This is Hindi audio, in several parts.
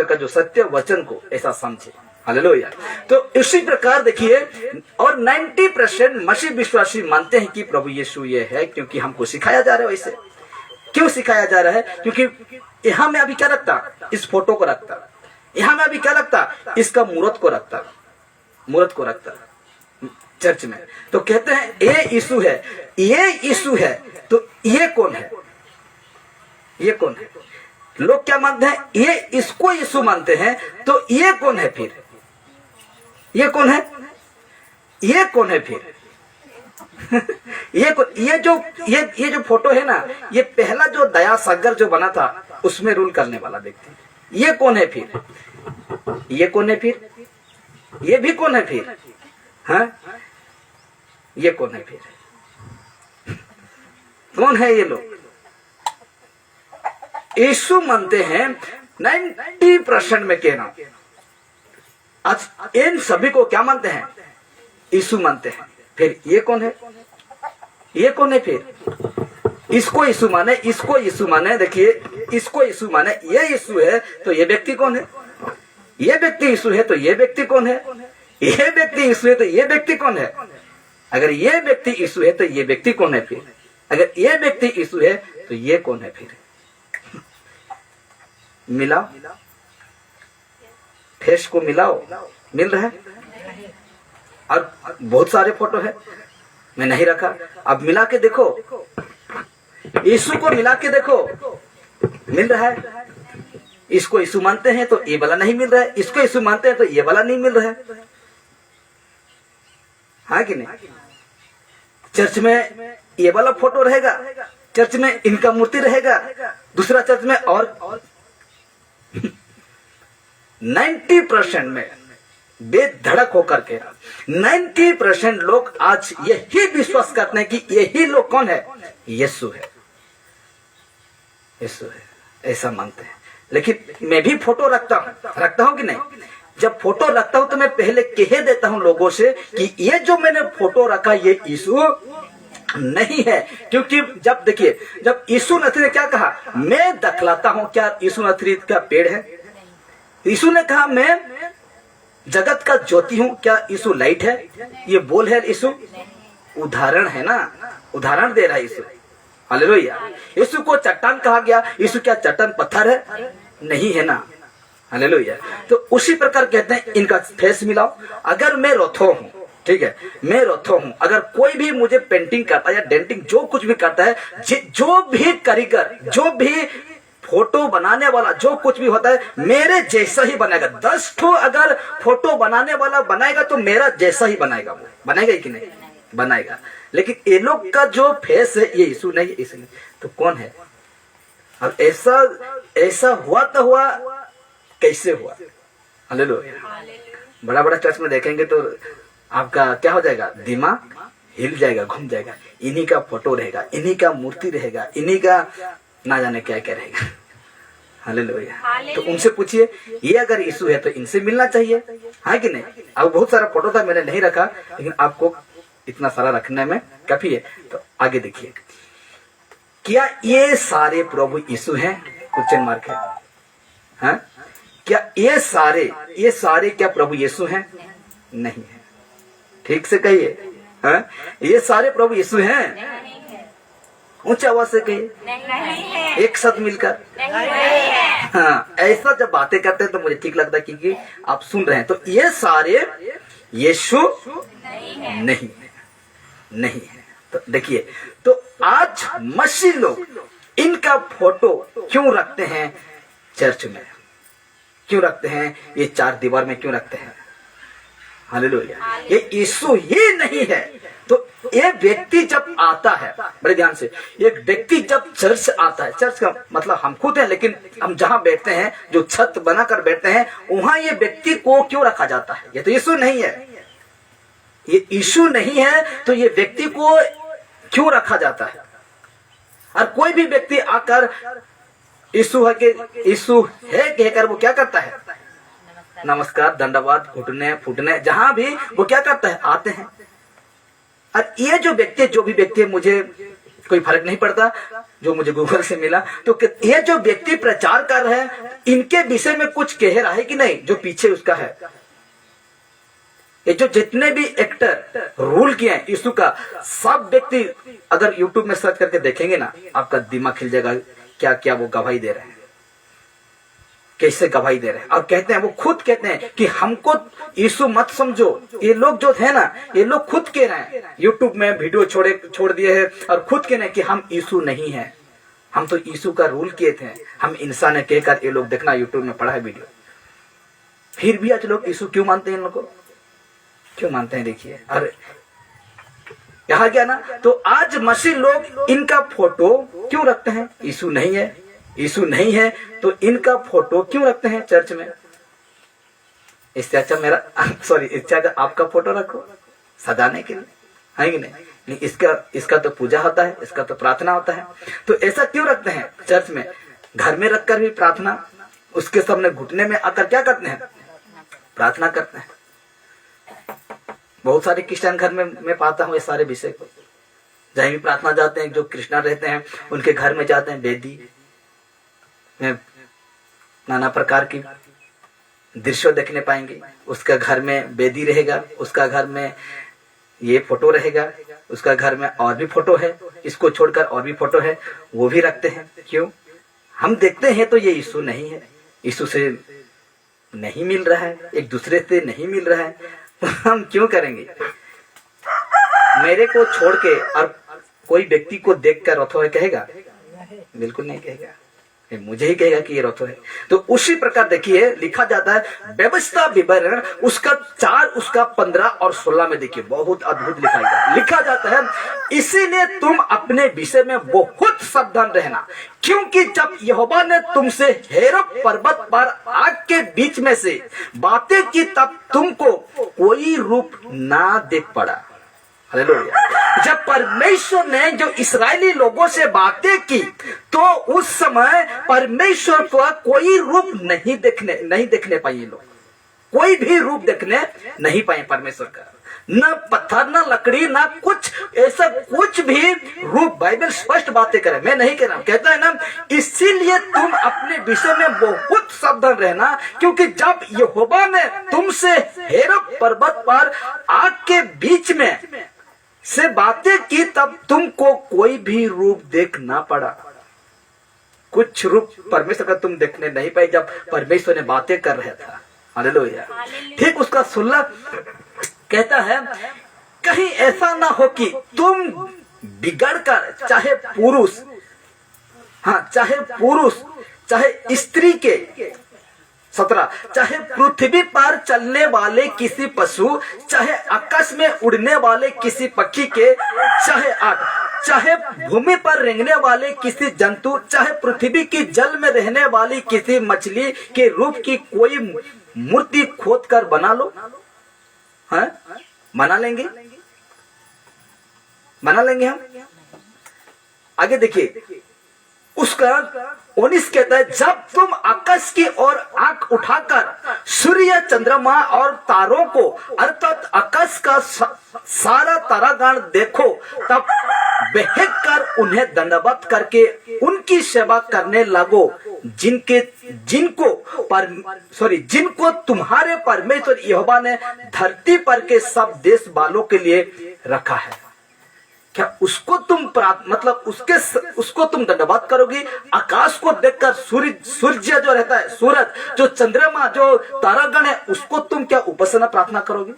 का जो सत्य वचन को ऐसा समझे। हालेलुया। तो इसी प्रकार देखिए, और 90% मसीह विश्वासी मानते हैं कि प्रभु यीशु ये है, क्योंकि हमको सिखाया जा रहा है। वैसे क्यों सिखाया जा रहा है? क्योंकि यहाँ में अभी क्या रखता, इस फोटो को रखता, यहाँ में अभी क्या रखता, इसका मूर्त को रखता, मूर्त को रखता चर्च में। तो कहते हैं ये यीशु है, ये यीशु है, तो ये कौन है, ये कौन है? लोग क्या मानते हैं? ये इसको यीशु मानते हैं, तो ये कौन है फिर? ये कौन है? ये कौन है फिर? ये जो फोटो है ना, ये पहला जो दया सागर जो बना था उसमें रूल करने वाला व्यक्ति, ये कौन है फिर? ये कौन है फिर? ये भी कौन है फिर? हाँ, ये कौन है फिर? कौन है ये लोग? यीशु मानते हैं 90% में कहना। आज इन सभी को क्या मानते हैं? यीशु मानते हैं। फिर ये कौन है? ये कौन है फिर? इसको यीशु माने, इसको यीशु माने। देखिए, इसको यीशु माने, ये यीशु है, तो ये व्यक्ति कौन है? ये व्यक्ति यीशु है, तो ये व्यक्ति कौन है? ये व्यक्ति यीशु है, तो ये व्यक्ति कौन है? अगर ये व्यक्ति यीशु है, तो ये व्यक्ति कौन है फिर? अगर ये व्यक्ति यीशु है, तो ये कौन है फिर? मिलाओ, फेस को मिलाओ, मिल रहा है? और बहुत सारे फोटो है, मैं नहीं रखा। अब मिला के देखो, यीशु को मिला के देखो, मिल रहा है? इसको यीशु मानते हैं तो ये वाला नहीं मिल रहा है, इसको यीशु मानते हैं तो ये वाला नहीं मिल रहा है। हाँ कि नहीं? चर्च में ये वाला फोटो रहेगा, चर्च में इनका मूर्ति रहेगा, दूसरा चर्च में और 90% में बेधड़क होकर के 90% लोग आज यही विश्वास करते हैं कि यही लोग कौन है? यीशु है, यीशु है, ऐसा मानते हैं। लेकिन मैं भी फोटो रखता हूं कि नहीं? जब फोटो रखता हूं तो मैं पहले कह देता हूं लोगों से कि ये जो मैंने फोटो रखा ये यीशु नहीं है। क्योंकि जब देखिए, जब यीशु नथरी ने क्या कहा, मैं दखलाता हूं, क्या यीशु नथरी का पेड़ है? यीशु ने कहा मैं जगत का ज्योति हूं, क्या यीशु लाइट है? ये बोल है यीशु, उदाहरण है ना, उदाहरण दे रहा है यीशु। हालेलुया। यीशु को चट्टान कहा गया, यीशु क्या चट्टान पत्थर है? नहीं है ना। हालेलुया। तो उसी प्रकार कहते हैं इनका फेस मिलाओ। अगर मैं रोथो हूं, ठीक है, मैं रोथो हूं, अगर कोई भी मुझे पेंटिंग करता है या डेंटिंग जो कुछ भी करता है, जो भी कारीगर, जो भी फोटो बनाने वाला, जो कुछ भी होता है मेरे जैसा ही बनाएगा। 10 ठो अगर फोटो बनाने वाला बनाएगा तो मेरा जैसा ही बनाएगा। वो बनाएगा कि नहीं? बनाएगा। लेकिन ये लोग का जो फेस है ये यीशु नहीं है, इसलिए तो कौन है? अब ऐसा हुआ तो हुआ, कैसे हुआ? हालेलुया। बड़ा बड़ा चर्च में देखेंगे तो आपका क्या हो जाएगा? दिमाग हिल जाएगा, घूम जाएगा। इन्हीं का फोटो रहेगा, इन्हीं का मूर्ति रहेगा, इन्हीं का ना जाने क्या क्या रहेगा। हालेलुया। तो उनसे पूछिए, ये अगर यीशु है तो इनसे मिलना चाहिए, हाँ कि नहीं? अब बहुत सारा फोटो था, मैंने नहीं रखा, लेकिन आपको इतना सारा रखने में काफी है। तो आगे देखिए, क्या ये सारे प्रभु यीशु हैं? क्वेश्चन मार्क है। हाँ? क्या ये सारे क्या प्रभु यीशु हैं? नहीं है। ठीक से कहिए, हाँ? ये सारे प्रभु यीशु हैं? ऊंची आवाज से कहिए, एक साथ मिलकर। हाँ, ऐसा जब बातें करते हैं तो मुझे ठीक लगता है क्योंकि आप सुन रहे हैं। तो ये सारे यीशु नहीं है। तो देखिए, तो आज मसीह लोग इनका फोटो क्यों रखते हैं चर्च में? क्यों रखते हैं? ये 4 दीवार में क्यों रखते हैं? हालेलुया। ये यीशु ही नहीं है। तो ये व्यक्ति जब आता है, बड़े ध्यान से, एक व्यक्ति जब चर्च आता है, चर्च का मतलब हम खुद हैं, लेकिन हम जहां बैठते हैं, जो छत बनाकर बैठते हैं, वहां ये व्यक्ति को क्यों रखा जाता है? ये तो यीशु नहीं है। ये यीशु नहीं है तो ये व्यक्ति को क्यों रखा जाता है? और कोई भी व्यक्ति आकर यीशु है कहकर वो क्या करता है? नमस्कार, दंडवाद, घुटने फुटने, जहां भी वो क्या करता है? आते हैं। और ये जो भी व्यक्ति है, मुझे कोई फर्क नहीं पड़ता, जो मुझे गूगल से मिला, तो ये जो व्यक्ति प्रचार कर रहे हैं इनके विषय में कुछ कह रहा है कि नहीं, जो पीछे उसका है। ये जो जितने भी एक्टर रोल किए हैं यीशु का, सब व्यक्ति अगर यूट्यूब में सर्च करके देखेंगे ना, आपका दिमाग खिल जाएगा क्या क्या वो गवाही दे रहे हैं, कैसे गवाही दे रहे हैं। और कहते हैं, वो खुद कहते हैं कि हमको यीशु मत समझो। ये लोग जो है ना, ये लोग खुद कह रहे हैं, यूट्यूब में वीडियो छोड़ दिए हैं और खुद कह रहे हैं कि हम यीशु नहीं है, हम तो यीशु का रूल किए थे, हम इंसान है कहकर। ये लोग देखना यूट्यूब में पढ़ा है वीडियो। फिर भी आज लोग यीशु क्यों मानते हैं, इन लोगों को क्यों मानते हैं, देखिए। और यहाँ क्या ना, तो आज मसीह लोग इनका फोटो क्यों रखते हैं, यीशु नहीं है, यीशु नहीं है तो इनका फोटो क्यों रखते हैं चर्च में। इससे अच्छा मेरा इससे अच्छा आपका फोटो रखो सजाने के लिए, है कि नहीं। इसका तो पूजा होता है, इसका तो प्रार्थना होता है, तो ऐसा क्यों रखते हैं चर्च में। घर में रखकर भी प्रार्थना, उसके सामने घुटने में आकर क्या करते हैं, प्रार्थना करते हैं। बहुत सारे क्रिश्चियन घर में मैं पाता हूँ ये सारे विषय को, जहाँ भी प्रार्थना जाते हैं, जो क्रिश्चियन रहते हैं उनके घर में जाते हैं, वेदी में नाना प्रकार की दृश्य देखने पाएंगे। उसका घर में वेदी रहेगा, उसका घर में ये फोटो रहेगा, उसका घर में और भी फोटो है, इसको छोड़कर और भी फोटो है, वो भी रखते हैं। क्यों, हम देखते हैं तो ये यीशु नहीं है, यीशु से नहीं मिल रहा है, एक दूसरे से नहीं मिल रहा है, हम क्यों करेंगे। मेरे को छोड़ के और कोई व्यक्ति को देखकर रथो है कहेगा, बिल्कुल नहीं कहेगा, मुझे ही कहेगा कि ये रथो है। तो उसी प्रकार देखिए लिखा जाता है व्यवस्था विवरण उसका 4, उसका 15 और 16 में देखिए बहुत अद्भुत लिखा जाता है, इसीलिए तुम अपने विषय में बहुत सावधान रहना, क्योंकि जब यहोवा ने तुमसे हेरोद पर्वत पर आग के बीच में से बातें की तब तुमको कोई रूप ना देख पड़ा। हालेलुया। जब परमेश्वर ने जो इस्राएली लोगों से बातें की तो उस समय परमेश्वर को कोई रूप नहीं देखने पाए लोग, कोई भी रूप देखने नहीं पाए परमेश्वर का, न पत्थर न लकड़ी न कुछ ऐसा कुछ भी रूप। बाइबल स्पष्ट बातें करे, मैं नहीं कह रहा हूं, कहता है ना इसीलिए तुम अपने विषय में बहुत सावधान रहना, क्योंकि जब यहोवा ने तुमसे हेरोद पर्वत पर आग के बीच में से बातें की तब तुमको कोई भी रूप देख ना पड़ा। कुछ रूप परमेश्वर का तुम देखने नहीं पाए जब परमेश्वर ने बातें कर रहा था। हालेलुया। ठीक उसका 16 कहता है, कहीं ऐसा ना हो कि तुम बिगड़कर चाहे पुरुष चाहे स्त्री के 17 चाहे पृथ्वी पर चलने वाले किसी पशु, चाहे आकाश में उड़ने वाले किसी पक्षी के, चाहे 8 चाहे भूमि पर रेंगने वाले किसी जंतु, चाहे पृथ्वी की जल में रहने वाली किसी मछली के रूप की कोई मूर्ति खोद कर बना लो। हाँ? बना लेंगे हम। आगे देखिए उसका 19 कहता है, जब तुम आकाश की ओर आंख उठाकर सूर्य चंद्रमा और तारों को अर्थात आकाश का सारा तारागण देखो तब बहक कर उन्हें दंडवत करके उनकी सेवा करने लगो, जिनको तुम्हारे परमेश्वर यहोवा ने धरती पर के सब देश वालों के लिए रखा है। क्या उसको तुम उसको तुम दंडवत करोगी। आकाश को देखकर सूर्य जो रहता है, सूरज जो चंद्रमा जो तारागण है, उसको तुम क्या उपासना प्रार्थना करोगी।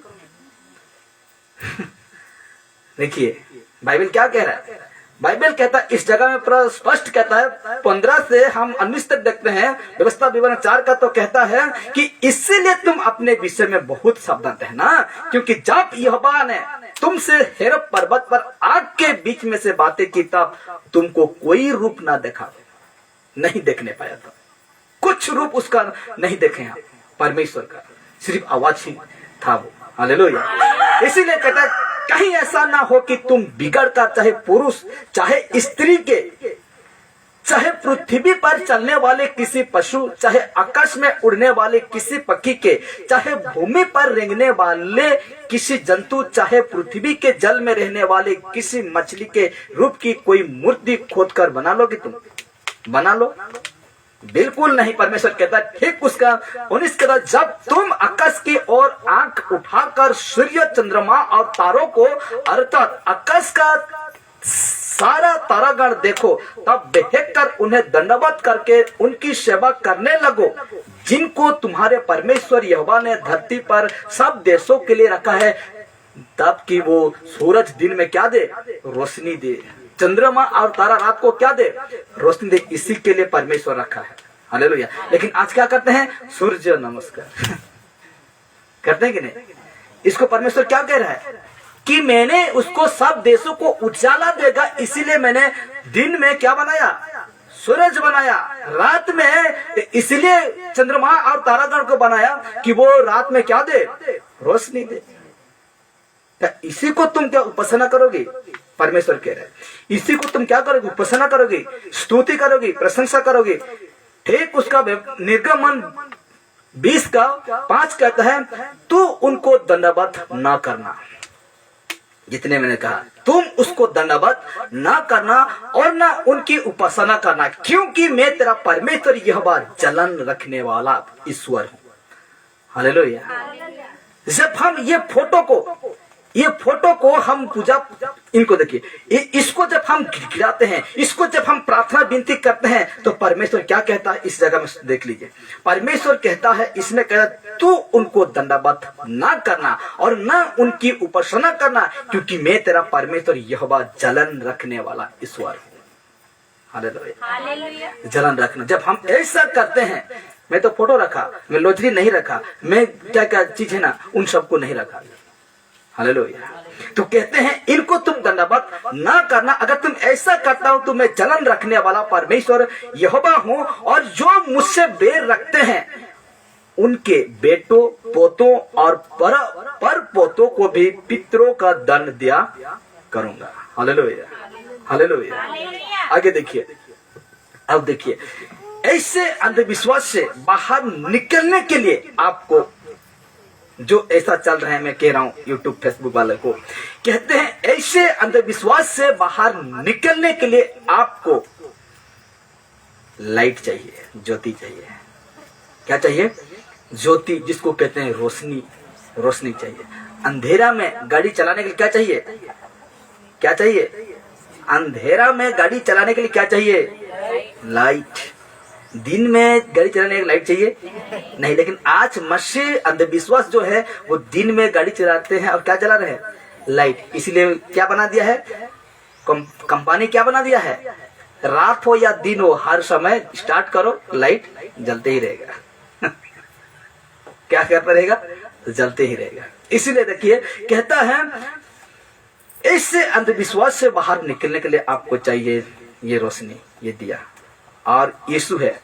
देखिए बाइबल क्या कह रहा है, बाइबल कहता है इस जगह में पूरा स्पष्ट कहता है 15 से हम 19 तक देखते हैं व्यवस्था विवरण 4 का, तो कहता है कि इसीलिए तुम अपने विषय में बहुत सावधान रहना, क्योंकि जब यहोवा ने तुमसे हेरोद पर्वत पर आग के बीच में से बातें की तब तुमको कोई रूप ना देखा, नहीं देखने पाया था, कुछ रूप उसका नहीं देखे हैं परमेश्वर का, सिर्फ आवाज ही था वो। हालेलुया। इसीलिए कहता है कहीं ऐसा ना हो कि तुम बिगड़ कर चाहे पुरुष चाहे स्त्री के चाहे पृथ्वी पर चलने वाले किसी पशु, चाहे आकाश में उड़ने वाले किसी पक्षी के, चाहे भूमि पर रेंगने वाले किसी जंतु, चाहे पृथ्वी के जल में रहने वाले किसी मछली के रूप की कोई मूर्ति खोद कर बना लोगे तुम? बना लो? बिल्कुल नहीं। परमेश्वर कहता है ठीक उसका 19 कहता, जब तुम आकाश की ओर आंख उठाकर सूर्य, चंद्रमा और तारों को अर्थात आकाश का सारा तारागण देखो, तब देख कर उन्हें दंडवत करके उनकी सेवा करने लगो, जिनको तुम्हारे परमेश्वर यहोवा ने धरती पर सब देशों के लिए रखा है, तब कि वो सूरज दिन में क्या दे? रोशनी दे। चंद्रमा और तारा रात को क्या दे? रोशनी दे। इसी के लिए परमेश्वर रखा है। हालेलुया। लेकिन आज क्या करते हैं? सूर्य नमस्कार करते हैं कि नहीं? इसको परमेश्वर क्या कह रहा है कि मैंने उसको सब देशों को उजाला देगा, इसीलिए मैंने दिन में क्या बनाया? सूरज बनाया। रात में इसलिए चंद्रमा और तारागण को बनाया कि वो रात में क्या दे? रोशनी दे। इसी को तुम क्या उपासना करोगे? परमेश्वर कह रहे हैं इसी को तुम क्या करोगे? उपासना करोगे, स्तुति करोगे, प्रशंसा करोगे। ठीक उसका निर्गमन 20:5 कहता है, तू उनको दंडवत ना करना। जितने मैंने कहा तुम उसको दंडवत ना करना और ना उनकी उपासना करना, क्योंकि मैं तेरा परमेश्वर यहोवा जलन रखने वाला ईश्वर हूं। हालेलुया। जब हम ये फोटो को हम पूजा, इनको देखिए, इसको जब हम गिराते हैं, इसको जब हम प्रार्थना विनती करते हैं, तो परमेश्वर क्या कहता है? इस जगह में देख लीजिए, परमेश्वर कहता है, इसमें कहता है तू उनको दंडवत ना करना और ना उनकी उपासना करना, क्योंकि मैं तेरा परमेश्वर यहोवा जलन रखने वाला ईश्वर हूं। हालेलुया। जलन रखना। जब हम ऐसा करते हैं, मैं तो फोटो रखा, मैं लोजरी नहीं रखा, मैं क्या क्या चीज है ना, उन सबको नहीं रखा। हालेलुया। तो कहते हैं इनको तुम दंडवत ना करना। अगर तुम ऐसा करता हो तो मैं जलन रखने वाला परमेश्वर यहोवा हूं, और जो मुझसे बैर रखते हैं उनके बेटों, पोतों और पर पोतों को भी पितरों का दंड दिया करूंगा। हालेलुया। हालेलुया। आगे देखिए, अब देखिए, ऐसे अंधविश्वास से बाहर निकलने के लिए आपको, जो ऐसा चल रहा है, मैं कह रहा हूं यूट्यूब फेसबुक वाले को, कहते हैं ऐसे अंधविश्वास से बाहर निकलने के लिए आपको लाइट चाहिए, ज्योति चाहिए। क्या चाहिए? ज्योति, जिसको कहते हैं रोशनी। रोशनी चाहिए। अंधेरा में गाड़ी चलाने के लिए क्या चाहिए? क्या चाहिए? अंधेरा में गाड़ी चलाने के लिए क्या चाहिए? लाइट। दिन में गाड़ी चलाने की लाइट चाहिए नहीं। लेकिन आज मसीह अंधविश्वास जो है वो दिन में गाड़ी चलाते हैं और क्या चला रहे हैं? लाइट। इसलिए क्या बना दिया है कंपनी? क्या बना दिया है? रात हो या दिन हो, हर समय स्टार्ट करो, लाइट जलते ही रहेगा। क्या करता रहेगा? जलते ही रहेगा। इसीलिए देखिए, कहता है इससे अंधविश्वास से बाहर निकलने के लिए आपको चाहिए ये रोशनी, ये दिया। और यीशु है,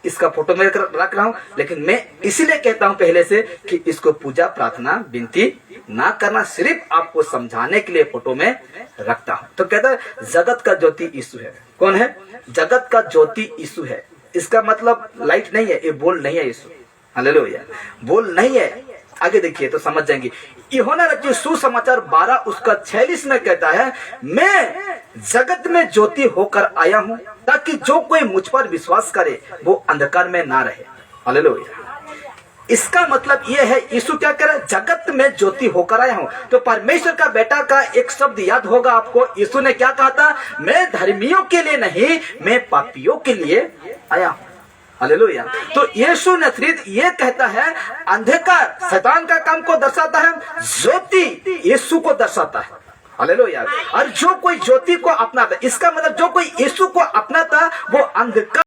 इसका फोटो मैं रख रहा हूं, लेकिन मैं इसीलिए कहता हूं पहले से कि इसको पूजा, प्रार्थना, विनती ना करना, सिर्फ आपको समझाने के लिए फोटो में रखता हूं। तो कहता है जगत का ज्योति यीशु है। कौन है? जगत का ज्योति यीशु है। इसका मतलब लाइट नहीं है, ये बोल नहीं है यीशु। हालेलुया। बोल नहीं है। आगे देखिए तो समझ जाएंगे। यूहन्ना रचित सुसमाचार 12:46 में कहता है, मैं जगत में ज्योति होकर आया हूं ताकि जो कोई मुझ पर विश्वास करे वो अंधकार में ना रहे। हालेलुया। इसका मतलब यह है, यीशु क्या कह रहा है? जगत में ज्योति होकर आया हूं। तो परमेश्वर का बेटा का एक शब्द याद होगा आपको। यीशु ने क्या कहा था? मैं धर्मियों के लिए नहीं, मैं पापियों के लिए आया हूं। हालेलुया। तो यीशु नसरीत ये कहता है, अंधकार शैतान का काम को दर्शाता है, ज्योति यीशु को दर्शाता है। हालेलुया। और जो कोई ज्योति को अपनाता, इसका मतलब जो कोई यीशु को अपनाता वो अंधकार